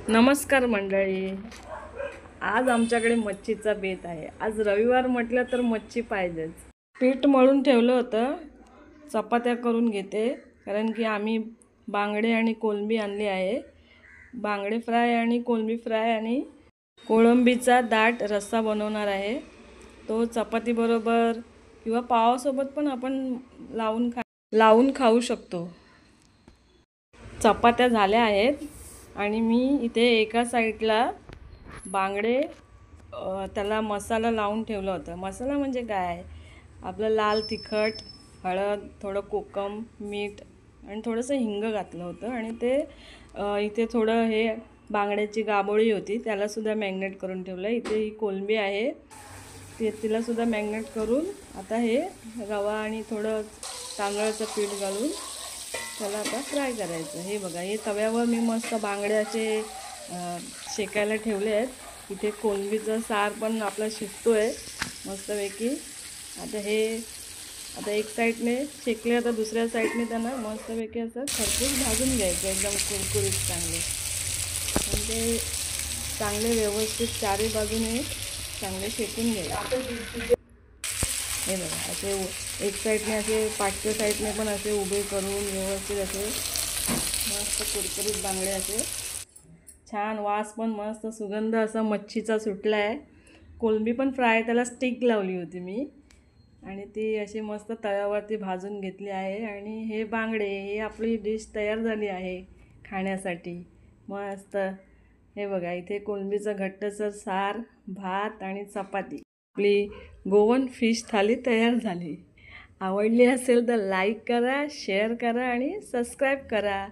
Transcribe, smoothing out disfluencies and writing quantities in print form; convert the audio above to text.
नमस्कार मंडळी, आज आमच्याकडे मच्छीचा बेत आहे। आज रविवार म्हटलं तर मच्छी पाहिजेच। पीठ मळून ठेवलं होतं, चपात्या करून घेते कारण की आम्ही बांगडे आणि कोलंबी आणली आहे। बांगडे फ्राय आणि कोलंबी फ्राय आणि कोळंबीचा दाट रस्सा बनवणार आहे। तो चपाती बरोबर किंवा पावासोबत पण आपण लावून खाऊ शकतो। चपात्या झाल्या आहेत आणि मी इथे एका साईडला बांगडे त्याला मसाला लावून ठेवला होता। मसाला म्हणजे काय, आपलं लाल तिखट, हळद, थोडं कोकम, मीठ आणि थोडंसं हिंग घातलं होतं आणि ते इथे थोडं हे बांगड्याची गाबोळी होती त्यालासुद्धा मॅग्नेट करून ठेवलं। इथे ही कोलंबी आहे तिलासुद्धा मॅग्नेट करून आता हे रवा आणि थोडं तांदळाचं पीठ घालून त्याला आता फ्राय करायचं। हे बघा, हे तव्यावर मी मस्त बांगड्याचे शेकायला ठेवले आहेत। इथे कोलंबीचं सार पण आपला शिजतोय मस्तपैकी। आता एक साईडने शेकले, आता दुसऱ्या साईडने त्यांना मस्तपैकी असं खरपूस भाजून घ्यायचं, एकदम कुरकुरीत चांगले। म्हणजे चांगले व्यवस्थित चारी बाजूने चांगले शेकून घ्यायचे। हे बघा, असे एक साईडने असे पाठच्या साईडने पण असे उभे करून व्यवस्थित असे मस्त कुरकुरीत बांगडे असे छान, वास पण मस्त सुगंध असा मच्छीचा सुटला आहे। कोलंबी पण फ्राय त्याला स्टिक लावली होती मी आणि ती अशी मस्त तव्यावरती भाजून घेतली आहे। आणि हे बांगडे, हे आपली डिश तयार झाली आहे खाण्यासाठी मस्त। हे बघा, इथे कोलंबीचं घट्टसर सार, भात आणि चपाती, आपली गोवन फिश थाली तयार झाली। आवडली असेल तर लाईक करा, शेअर करा आणि सबस्क्राईब करा।